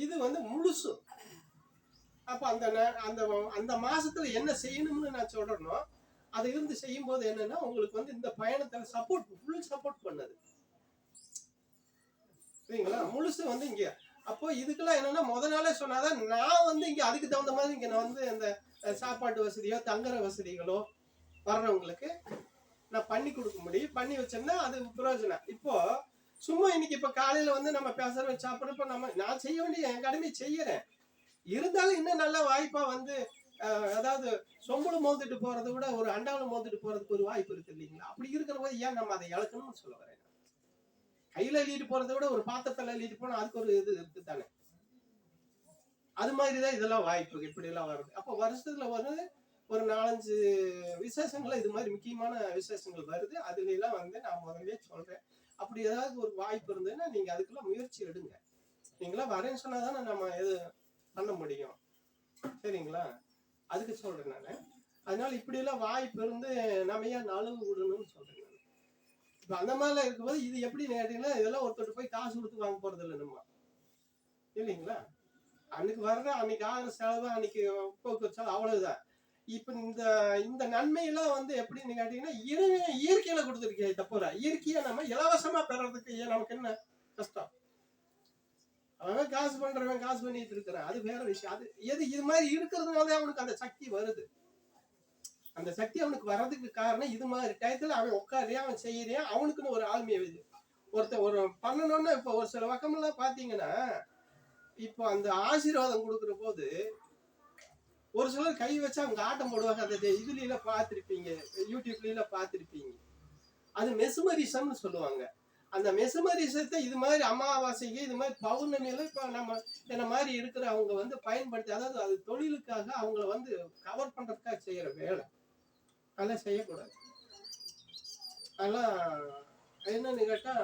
இது வந்து முழுசு. அப்ப அந்த அந்த அந்த மாசத்துல என்ன செய்யணும்னு நான் சொல்றேனோ அதை இருந்து செய்யும் போது என்னன்னா உங்களுக்கு வந்து இந்த பயணத்துல ஃபுல் சப்போர்ட் பண்ணுது. சரிங்களா? முழுசு வந்து இங்க. அப்போ இதுக்கெல்லாம் என்னன்னா நாளே சொன்னாதான் நான் வந்து இங்க அதுக்கு தகுந்த மாதிரி இங்க நான் வந்து அந்த சாப்பாட்டு வசதியோ தங்குற வசதிகளோ வர்றவங்களுக்கு நான் பண்ணி கொடுக்க முடியும். பண்ணி வச்சேன்னா அது பிரயோஜனம். இப்போ சும்மா இன்னைக்கு இப்ப காலையில வந்து நம்ம பேசுற சாப்பிட்றப்ப நான் செய்ய வேண்டிய என் கடமையை செய்யறேன். இருந்தாலும் இன்னும் நல்ல வாய்ப்பா வந்து அதாவது சொம்புல மோந்துட்டு போறதை விட ஒரு அண்டாவில் மோந்துட்டு போறதுக்கு ஒரு வாய்ப்பு இருக்கு இல்லைங்களா? அப்படி இருக்கிற போது ஏன் நம்ம அதை இழக்கணும்னு சொல்ல வரேன். கையில அள்ளிட்டு போறதை விட ஒரு பாத்திரத்துல அள்ளிட்டு போனா அதுக்கு ஒரு இது இருக்கு தானே. அது மாதிரிதான் இதெல்லாம் வாய்ப்பு இப்படி எல்லாம் வருது. அப்ப வருஷத்துல வந்து ஒரு 4-5 விசேஷங்கள் இது மாதிரி முக்கியமான விசேஷங்கள் வருது. அதுல எல்லாம் வந்து நான் முதல்ல சொல்றேன். அப்படி ஏதாவது ஒரு வாய்ப்பு இருந்ததுன்னா நீங்க அதுக்கெல்லாம் முயற்சி எடுங்க. நீங்களா வரேன்னு சொன்னாதானே நம்ம எது பண்ண முடியும். சரிங்களா? அதுக்கு சொல்றேன் நானு. அதனால இப்படி எல்லாம் வாய்ப்பு இருந்து நம்ம ஏன் நழுவு விடணும்னு சொல்றேன் நான். இப்ப அந்த மாதிரிலாம் இருக்கும்போது இது எப்படி நேரடினா இதெல்லாம் ஒருத்தர் போய் காசு கொடுத்து வாங்க போறது இல்லை நம்ம, இல்லைங்களா? அன்னைக்கு வர்ற அன்னைக்கு ஆகிற செலவு அன்னைக்கு போக்குவரத்து அவ்வளவுதான். இப்ப இந்த இந்த நன்மையெல்லாம் வந்து எப்படின்னு கேட்டீங்கன்னா இயற்கையில கொடுத்துருக்கே தப்புற இயற்கையை நம்ம இலவசமா பெறறதுக்கு நமக்கு என்ன கஷ்டம்? அவன் காசு பண்றவன் காசு பண்ணிட்டு இருக்கிறான், அது வேற விஷயம். அது எது இது மாதிரி இருக்கிறதுனால அவனுக்கு அந்த சக்தி வருது. அந்த சக்தி அவனுக்கு வர்றதுக்கு காரணம் இது மாதிரி டயத்துல அவன் உட்காரியா அவன் செய்யறியா அவனுக்குன்னு ஒரு ஆளுமையை வருது. ஒருத்தர் ஒரு பண்ணணும்னா இப்ப ஒரு சில பக்கமெல்லாம் பாத்தீங்கன்னா இப்போ அந்த ஆசீர்வாதம் கொடுக்குற போது ஒரு சிலர் கை வச்சு அவங்க ஆட்டம் போடுவாங்க. அந்த இதுல எல்லாம் பார்த்திருப்பீங்க, யூடியூப்ல எல்லாம் பார்த்திருப்பீங்க. அது மெசுமரிசம்னு சொல்லுவாங்க. அந்த மெசுமரிசத்தை இது மாதிரி அமாவாசைக்கு இது மாதிரி பௌர்ணமியில இப்ப நம்ம இந்த மாதிரி இருக்கிற அவங்க வந்து பயன்படுத்தி, அதாவது அது தொழிலுக்காக அவங்கள வந்து கவர் பண்றதுக்காக செய்யற வேலை. அதெல்லாம் செய்யக்கூடாது. அதெல்லாம் என்னன்னு கேட்டா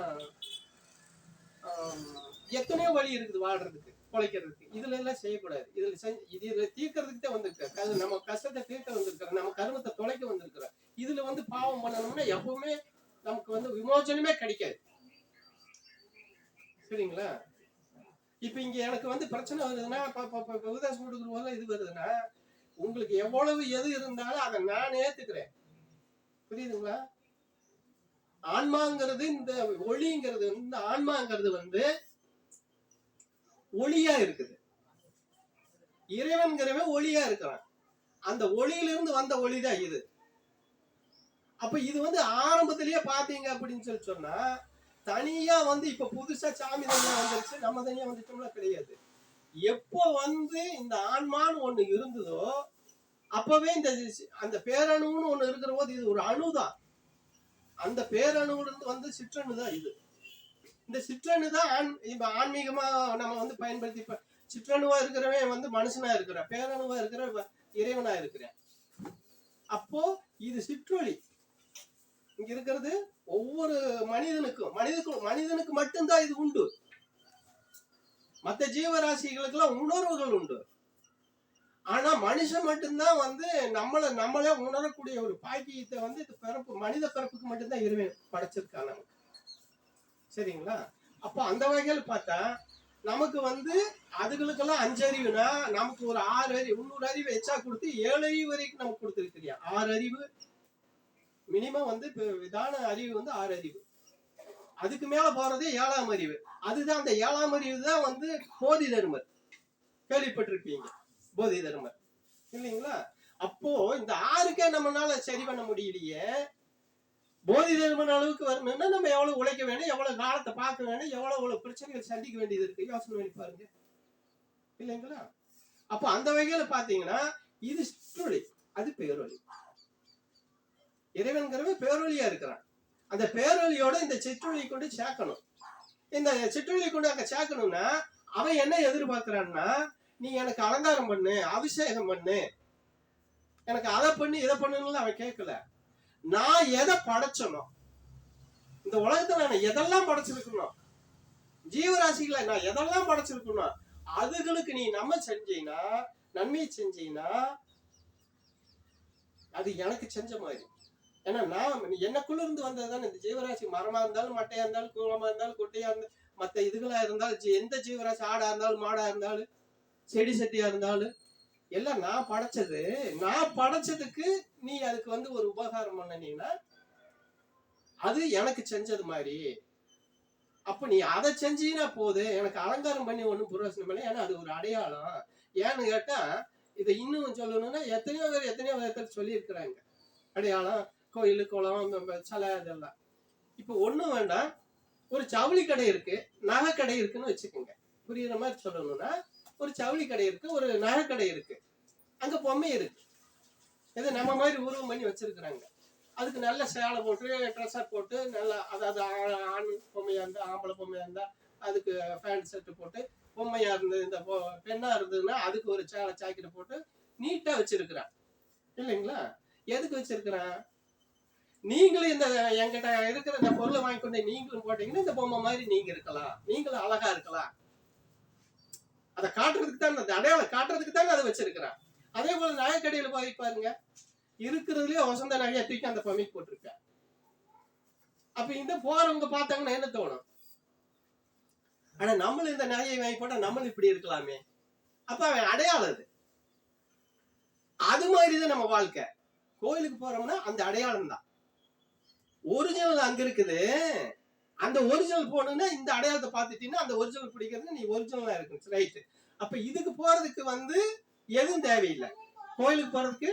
எத்தனையோ வழி இருக்குது வாழ்றதுக்கு பொழைக்கிறதுக்கு. இதுல எல்லாம் செய்யக்கூடாது. இதுல தீர்க்கறதுக்கு தான் வந்திருக்க, நம்ம கஷ்டத்தை தீர்க்க வந்திருக்கிற, நம்ம கர்மத்தை தொலைக்க வந்திருக்கிற. இதுல வந்து பாவம் பண்ணணும்னா எப்பவுமே நமக்கு வந்து விமோசனமே கிடைக்காது. சரிங்களா? இப்ப இங்க எனக்கு வந்து பிரச்சனை வருதுன்னா உபதேசம் கொடுக்குற போது இது வருதுன்னா உங்களுக்கு எவ்வளவு எது இருந்தாலும் அதை நான் ஏத்துக்கிறேன். புரியுதுங்களா? ஆன்மாங்கிறது இந்த ஒளிங்கிறது இந்த ஆன்மாங்கிறது வந்து ஒளியா இருக்குது. இறைவன்கிறவன் ஒளியா இருக்கிறான். அந்த ஒளியிலிருந்து வந்த ஒளிதான் இது. அப்ப இது வந்து ஆரம்பத்திலேயே பாத்தீங்க அப்படின்னு சொன்னா தனியா வந்து இப்ப புதுசா சாமி தனியா வந்துருச்சு நம்ம தனியா வந்துட்டோம்னா கிடையாது. எப்போ வந்து இந்த ஆன்மான்னு ஒண்ணு இருந்ததோ அப்பவே இந்த அந்த பேரணுன்னு ஒண்ணு இருக்கிற போது இது ஒரு அணுதான். அந்த பேரணுல இருந்து வந்து சிற்றணுதான் இது. இந்த சிற்றணுதான் இப்ப ஆன்மீகமா நம்ம வந்து பயன்படுத்தி இப்ப சிற்றணுவா இருக்கிறவன் வந்து மனுஷனா இருக்கிற, பேரணுவா இருக்கிற இறைவனா இருக்கிறேன். அப்போ இது சிற்றொளி இங்க இருக்கிறது. ஒவ்வொரு மனிதனுக்கு மட்டும்தான் இது உண்டு. மற்ற ஜீவராசிகளுக்கு எல்லாம் உணர்வுகள் உண்டு. ஆனா மனுஷன் மட்டும்தான் வந்து நம்மளே உணரக்கூடிய ஒரு பாக்கியத்தை வந்து பிறப்பு மனித பிறப்புக்கு மட்டும்தான் இறைவன் படைச்சிருக்கான் நமக்கு. சரிங்களா? அப்போ அந்த வகையில் பார்த்தா நமக்கு வந்து அதுகளுக்கெல்லாம் 5 அறிவுனா நமக்கு ஒரு 6 அறிவு 300 அறிவு எச்சா கொடுத்து 7 அறிவு வரைக்கும் நமக்கு கொடுத்துருக்கிறியா. 6 அறிவு மினிமம் வந்து விதான அறிவு வந்து 6 அறிவு. அதுக்கு மேல போறதே 7ஆம் அறிவு. அதுதான் அந்த 7ஆம் அறிவு தான் வந்து போதி தர்மர். கேள்விப்பட்டிருப்பீங்க போதி தர்மர் இல்லைங்களா? அப்போ இந்த 6க்கே நம்மளால சரி பண்ண முடியலையே. போதி தர்மன் அளவுக்கு வரணும்னா நம்ம எவ்வளவு உழைக்க வேணும், எவ்வளவு காலத்தை பார்க்க வேணும், எவ்வளவு பிரச்சனைகள் சந்திக்க வேண்டியது இருக்கு. யோசனை பண்ணி பாருங்க இல்லைங்களா? அப்ப அந்த வகையில பாத்தீங்கன்னா இது சிற்றொளி, அது பேரொளி. இறைவன்கிறவன் பேரொளியா இருக்கிறான். அந்த பேரொளியோட இந்த சிற்றொளி கொண்டு சேர்க்கணும். இந்த சிற்றொளி கொண்டு அங்க சேர்க்கணும்னா அவன் என்ன எதிர்பார்க்கிறான்னா நீ எனக்கு அலங்காரம் பண்ணு, அபிஷேகம் பண்ணு, எனக்கு அதை பண்ணி இதை பண்ணுன்னு அவன் கேட்கல. நான் எதை படைச்சனும், இந்த உலகத்தை நான் எதெல்லாம் படைச்சிருக்கணும், ஜீவராசிகளை நான் எதெல்லாம் படைச்சிருக்கணும், அதுகளுக்கு நீ நம்ம செஞ்சீங்கன்னா நன்மை செஞ்சீங்கன்னா அது எனக்கு செஞ்ச மாதிரி. ஏன்னா நான் எனக்குள்ள இருந்து வந்ததுதான் இந்த ஜீவராசி. மரமா இருந்தாலும் மட்டையா இருந்தாலும் கூலமா இருந்தாலும் கொட்டையா இருந்தாலும் மத்த இதுகளா இருந்தாலும் எந்த ஜீவராசி, ஆடா இருந்தாலும் மாடா இருந்தாலும் செடி செட்டியா இருந்தாலும் எல்லாம் நான் படைச்சது. நான் படைச்சதுக்கு நீ அதுக்கு வந்து ஒரு உபகாரம் பண்ணனீன்னா அது எனக்கு செஞ்சது மாதிரி. அப்ப நீ அதை செஞ்சீங்கன்னா போது, எனக்கு அலங்காரம் பண்ணி ஒண்ணும் புரோசனம் இல்லை. ஏன்னா அது ஒரு அடையாளம். ஏன்னு கேட்டா இதை இன்னும் சொல்லணும்னா எத்தனையோ விதத்துல சொல்லி இருக்கிறாங்க. அடையாளம், கோயில், குளம், சிலை, இதெல்லாம். இப்ப ஒண்ணும் வேண்டாம், ஒரு ஜவுளி கடை இருக்கு, நகை கடை இருக்குன்னு வச்சுக்கோங்க. புரியுற மாதிரி சொல்லணும்னா, ஒரு ஜவுளி கடை இருக்கு, ஒரு நகை கடை இருக்கு, அங்க பொம்மை இருக்கு, இதை நம்ம மாதிரி உருவம் பண்ணி வச்சிருக்கிறாங்க. அதுக்கு நல்ல சேலை போட்டு ட்ரெஸ்ஸர் போட்டு நல்லா, அதாவது ஆண் பொம்மையா இருந்தா, ஆம்பளை பொம்மையா இருந்தா அதுக்கு பேண்ட் ஷர்ட் போட்டு, பொம்மையா இருந்தது இந்த பெண்ணா இருந்ததுன்னா அதுக்கு ஒரு சேலை ஜாக்கெட்டை போட்டு நீட்டா வச்சிருக்கிறான் இல்லைங்களா? எதுக்கு வச்சிருக்கிறான்? நீங்களும் இந்த என்கிட்ட இருக்கிற இந்த பொருளை வாங்கி கொண்டு நீங்களும் போட்டீங்கன்னா இந்த பொம்மை மாதிரி நீங்க இருக்கலாம், நீங்களும் அழகா இருக்கலாம். அதை காட்டுறதுக்கு தான், அந்த அடையாளம் காட்டுறதுக்கு தானே அதை வச்சிருக்கிறான். அதே போல நகைக்கடையில போய் பாருங்க, இருக்கிறதுலயே வசந்த நகையா தூக்கி அந்த பொம்மைக்கு போட்டிருக்க. அப்ப இந்த போறவங்க பார்த்தாங்கன்னா என்ன தோணும்? ஆனா நம்மளும் இந்த நகையை வாங்கி போட்டா நம்மளும் இப்படி இருக்கலாமே. அப்ப அவன் அடையாளம் அது. அது மாதிரிதான் நம்ம வாழ்க்கை. கோயிலுக்கு போறோம்னா அந்த அடையாளம் தான். ஒரிஜினல் அங்க இருக்குது. அந்த ஒரிஜினல் போகணும்னா இந்த அடையாளத்தை பார்த்துட்டீங்கன்னா அந்த ஒரிஜினல் பிடிக்கிறது நீ ஒரிஜினலா இருக்கு, ரைட்டு. அப்ப இதுக்கு போறதுக்கு வந்து எதுவும் தேவையில்லை. கோயிலுக்கு போறதுக்கு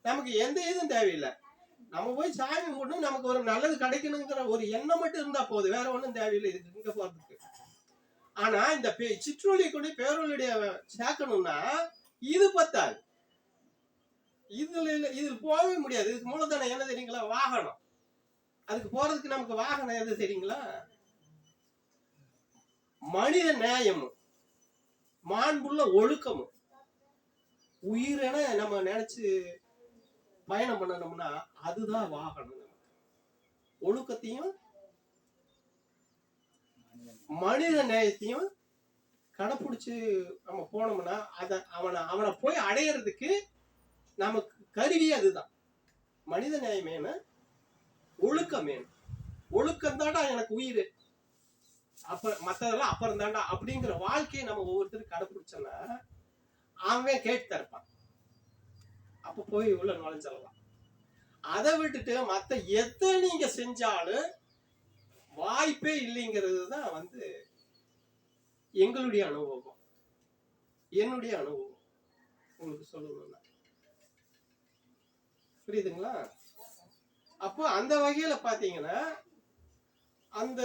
நமக்கு எந்த இதுவும் தேவையில்லை. நம்ம போய் சாமி கும்பிடணும், நமக்கு ஒரு நல்லது கிடைக்கணுங்கிற ஒரு எண்ணம் மட்டும் இருந்தா போதும், வேற ஒண்ணும் தேவையில்லை இதுக்கு இங்க போறதுக்கு. ஆனா இந்த சிற்றொழியை கொண்டு பேரொழிய சேர்க்கணும்னா இது பத்தாது. இதுல போகவே முடியாது. இதுக்கு மூலதனம் என்ன தெரியுங்களா? வாகனம். அதுக்கு போறதுக்கு நமக்கு வாகனம் எது தெரியுங்களா? மனித நேயமும் மாண்புள்ள ஒழுக்கமும் உயிரென நம்ம நினைச்சு பயணம் பண்ணணும்னா அதுதான் வாகனம். ஒழுக்கத்தையும் மனித நேயத்தையும் கடைப்பிடிச்சு நம்ம போனோம்னா அவனை போய் அடையிறதுக்கு நமக்கு கருவி அதுதான். மனித நேயம் வேணும், ஒழுக்கம் வேணும். ஒழுக்கம் தாண்டா எனக்கு உயிர், அப்ப மத்ததெல்லாம் அப்புறம் தாண்டா அப்படிங்கிற வாழ்க்கையை நம்ம ஒவ்வொருத்தரும் கடைப்பிடிச்சோம்னா அவன் கேட்டு இருப்பான். அப்ப போய் உள்ள நுழைஞ்சிடலாம். அதை விட்டுட்டு மத்த எதை நீங்க செஞ்சாலும் வாய்ப்பே இல்லைங்கிறது தான் வந்து எங்களுடைய அனுபவம், என்னுடைய அனுபவம் உங்களுக்கு சொல்லணும்னா. புரியுதுங்களா? அப்போ அந்த வகையில பாத்தீங்கன்னா அந்த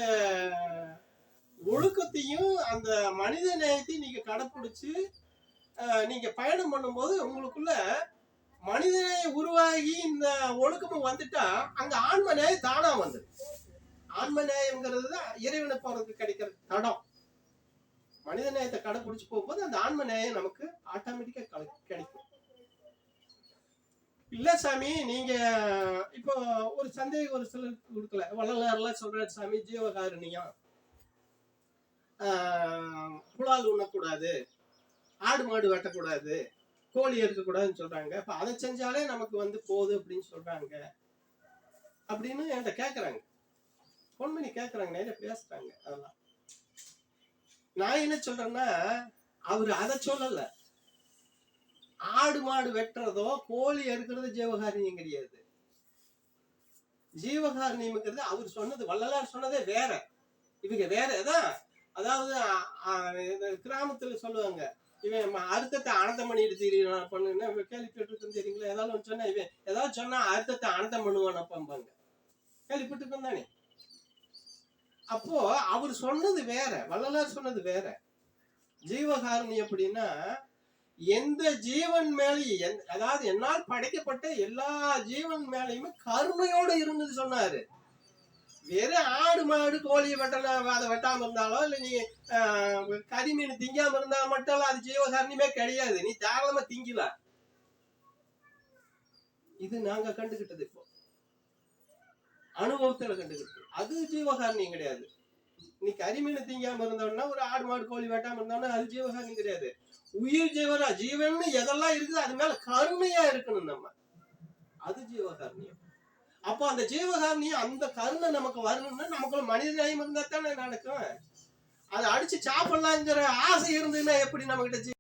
ஒழுக்கத்தையும் அந்த மனித நேயத்தையும் நீங்க கடைப்பிடிச்சு நீங்க பயணம் பண்ணும்போது உங்களுக்குள்ள மனிதனை உருவாகி இந்த ஒழுக்கமும் வந்துட்டா அங்க ஆன்ம நேயம் தானா வந்துடும். ஆன்ம நேயம்ங்கிறது தான் இறைவனை போறதுக்கு கிடைக்கிற தடம். மனித நேயத்தை கடைபிடிச்சு போகும்போது அந்த ஆன்ம நேயம் நமக்கு ஆட்டோமேட்டிக்கா கிடைக்கும். இல்ல சாமி, நீங்க இப்போ ஒரு சந்தேகம் ஒரு சிலருக்கு கொடுக்கல. வள்ளலார்லாம் சொல்ற சாமி ஜீவகாருண்யம், புலால் உண்ணக்கூடாது, ஆடு மாடு வெட்டக்கூடாது, கோழி எடுக்கக்கூடாதுன்னு சொல்றாங்க. அப்ப அதை செஞ்சாலே நமக்கு வந்து போகுது அப்படின்னு சொல்றாங்க அப்படின்னு என்கிட்ட கேட்கறாங்க. போன் பண்ணி கேட்கறாங்க, நிறைய பேசுறாங்க. அதெல்லாம் நான் என்ன சொல்றேன்னா, அவரு அதை சொல்லல. ஆடு மாடு வெட்டுறதோ கோழி எடுக்கிறது ஜீவகாரணியம் கிடையாது. ஜீவகாரணியம்ங்கிறது அவர் சொன்னது, வள்ளலார் சொன்னதே வேற, இவங்க வேற. அதான் அதாவது கிராமத்துல சொல்லுவாங்க, இவன் அர்த்தத்தை அனந்தம் பண்ணிட்டு தெரியும் பண்ணுன்னா கேள்விப்பட்டிருக்கோம் தெரியுங்களா? ஏதாவது ஒன்று சொன்னா இவன் ஏதாவது சொன்னா அர்த்தத்தை அனந்தம் பண்ணுவான் அப்பம்பாங்க. கேள்விப்பட்டிருக்கோம் தானே? அப்போ அவர் சொன்னது வேற, வள்ளலார் சொன்னது வேற. ஜீவகாரணி அப்படின்னா எந்த ஜீவன் மேலேயும், அதாவது என்னால் படைக்கப்பட்ட எல்லா ஜீவன் மேலேயுமே கருணையோடு இருந்தது சொன்னாரு. வெறும் ஆடு மாடு கோழியை அதை வெட்டாம இருந்தாலோ இல்ல நீ கரிமீன் திங்காம இருந்தாலும் மட்டும் அது ஜீவகாரணியமே கிடையாது. நீ தாராளமா திங்கலாம். இது நாங்க கண்டுகிட்டது, இப்போ அனுபவத்துல கண்டுகிட்டு. அது ஜீவகாரணியம் கிடையாது. நீ கரிமீன் திங்காம இருந்தோம்னா, ஒரு ஆடு மாடு கோழி வெட்டாம இருந்தோம்னா அது ஜீவகாரணியம் கிடையாது. உயிர் ஜீவனா ஜீவன் எதெல்லாம் இருக்குது அது மேல கருணையா இருக்கணும் நம்ம, அது ஜீவகாரணியம். அப்போ அந்த ஜீவகாரணியம் அந்த கருணை நமக்கு வரணும்னா நமக்குள்ள மனித நேயம் இருந்தா தானே நடக்கும். அதை அடிச்சு சாப்பிடலாங்கிற ஆசை இருந்ததுன்னா எப்படி நம்ம கிட்ட